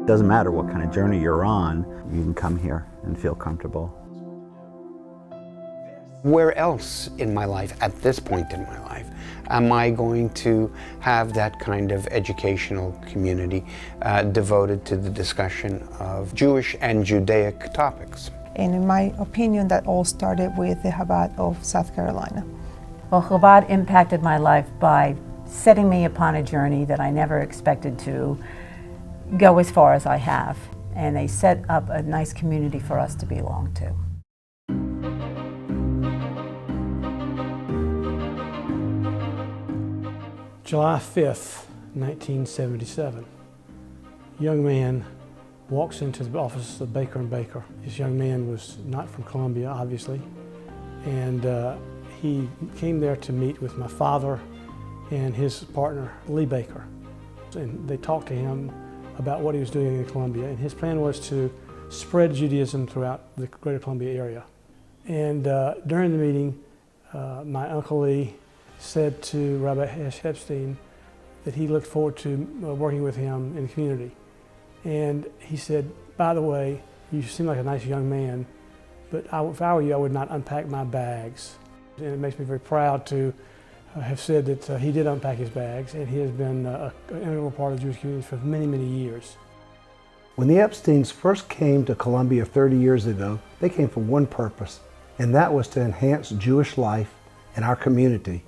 Doesn't matter what kind of journey you're on, you can come here and feel comfortable. Where else in my life, at this point in my life, am I going to have that kind of educational community devoted to the discussion of Jewish and Judaic topics? And in my opinion, that all started with the Chabad of South Carolina. Well, Chabad impacted my life by setting me upon a journey that I never expected to go as far as I have. And they set up a nice community for us to belong to. July 5th, 1977. A young man walks into the office of Baker & Baker. This young man was not from Columbia, obviously, and he came there to meet with my father and his partner, Lee Baker. And they talked to him about what he was doing in Columbia, and his plan was to spread Judaism throughout the greater Columbia area. And during the meeting, my Uncle Lee said to Rabbi Hesh Epstein that he looked forward to working with him in the community. And he said, by the way, you seem like a nice young man, but if I were you, I would not unpack my bags. And it makes me very proud to have said that he did unpack his bags, and he has been an integral part of the Jewish community for many, many years. When the Epsteins first came to Columbia 30 years ago, they came for one purpose, and that was to enhance Jewish life in our community.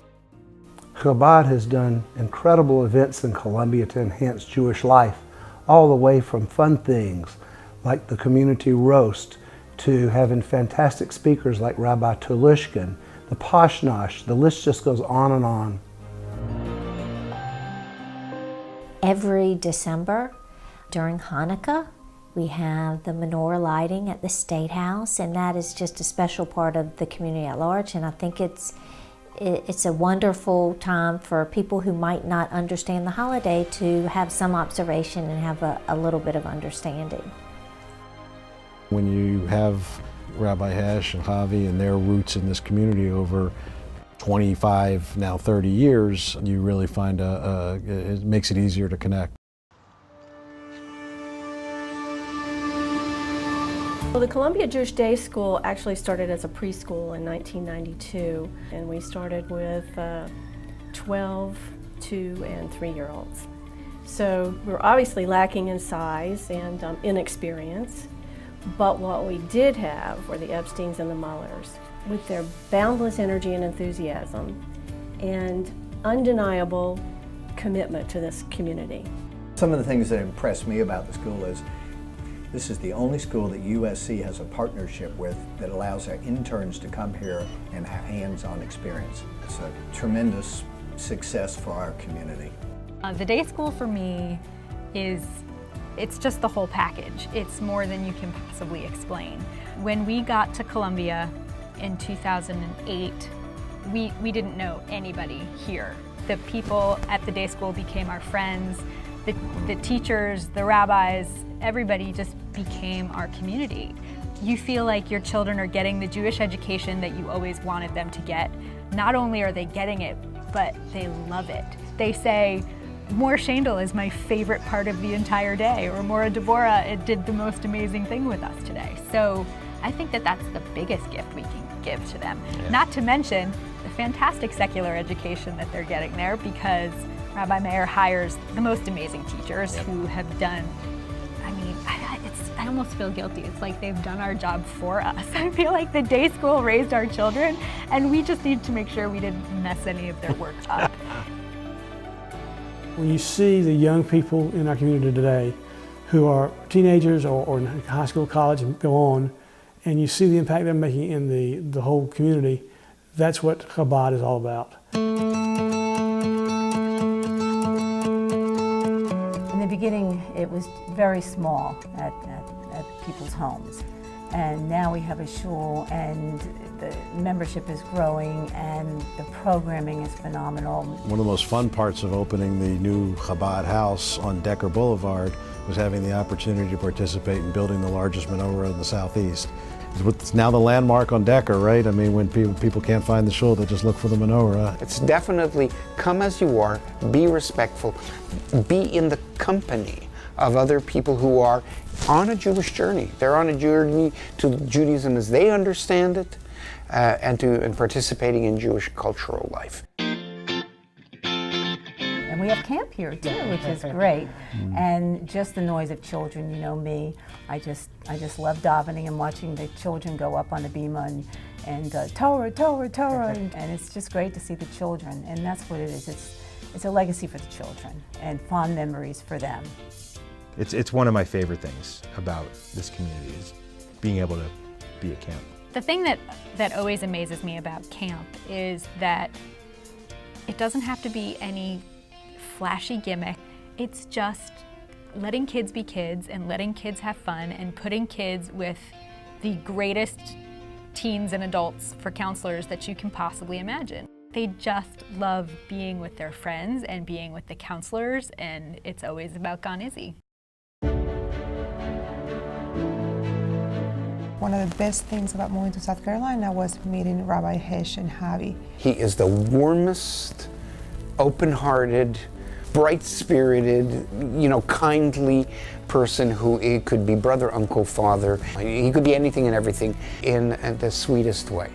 Chabad has done incredible events in Columbia to enhance Jewish life, all the way from fun things like the community roast to having fantastic speakers like Rabbi Tulushkin, the Poshnosh, the list just goes on and on. Every December during Hanukkah, we have the menorah lighting at the State House, and that is just a special part of the community at large, and I think it's a wonderful time for people who might not understand the holiday to have some observation and have a little bit of understanding. When you have Rabbi Hesh and Chavi and their roots in this community over 25, now 30 years, you really find it makes it easier to connect. Well, the Columbia Jewish Day School actually started as a preschool in 1992, and we started with 12, 2, and 3-year-olds. So we're obviously lacking in size and inexperience, but what we did have were the Epsteins and the Mullers with their boundless energy and enthusiasm and undeniable commitment to this community. Some of the things that impressed me about the school is this is the only school that USC has a partnership with that allows our interns to come here and have hands-on experience. It's a tremendous success for our community. The day school for me it's just the whole package. It's more than you can possibly explain. When we got to Columbia in 2008, we didn't know anybody here. The people at the day school became our friends. The teachers, the rabbis, everybody just became our community. You feel like your children are getting the Jewish education that you always wanted them to get. Not only are they getting it, but they love it. They say, more Sheindel is my favorite part of the entire day, or more Devorah, it did the most amazing thing with us today. So I think that that's the biggest gift we can give to them. Yeah. Not to mention the fantastic secular education that they're getting there, because Rabbi Meir hires the most amazing teachers who have done, I almost feel guilty. It's like they've done our job for us. I feel like the day school raised our children, and we just need to make sure we didn't mess any of their work up. When you see the young people in our community today who are teenagers or in high school, college, and go on, and you see the impact they're making in the whole community, that's what Chabad is all about. In the beginning, it was very small at people's homes. And now we have a shul, and the membership is growing, and the programming is phenomenal. One of the most fun parts of opening the new Chabad house on Decker Boulevard was having the opportunity to participate in building the largest menorah in the Southeast. It's now the landmark on Decker, right? I mean, when people can't find the shul, they just look for the menorah. It's definitely come as you are, be respectful, be in the company of other people who are on a Jewish journey. They're on a journey to Judaism as they understand it, and participating in Jewish cultural life. And we have camp here too, which is great. And just the noise of children, you know me, I just love davening and watching the children go up on the bima and Torah, Torah, Torah, and it's just great to see the children, and that's what it is. It's a legacy for the children and fond memories for them. It's one of my favorite things about this community is being able to be at camp. The thing that always amazes me about camp is that it doesn't have to be any flashy gimmick. It's just letting kids be kids and letting kids have fun and putting kids with the greatest teens and adults for counselors that you can possibly imagine. They just love being with their friends and being with the counselors, and it's always about Gan Izzy. One of the best things about moving to South Carolina was meeting Rabbi Hesh and Chavi. He is the warmest, open-hearted, bright-spirited, kindly person who it could be brother, uncle, father. He could be anything and everything in the sweetest way.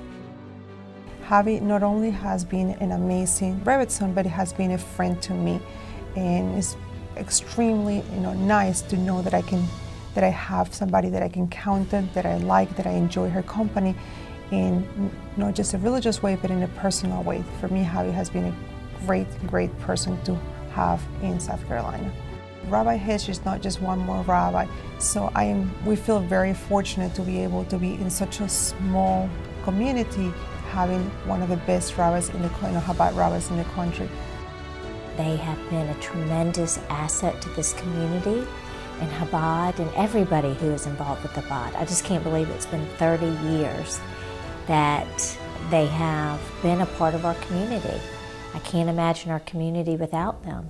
Chavi not only has been an amazing Rebbetzin, but he has been a friend to me, and it's extremely nice to know that I have somebody that I can count on, that I like, that I enjoy her company, in not just a religious way, but in a personal way. For me, Chavi has been a great person to have in South Carolina. Rabbi Hesh is not just one more rabbi, so we feel very fortunate to be able to be in such a small community, having one of the best rabbis in the Chabad rabbis in the country. They have been a tremendous asset to this community and Chabad and everybody who is involved with Chabad. I just can't believe it's been 30 years that they have been a part of our community. I can't imagine our community without them.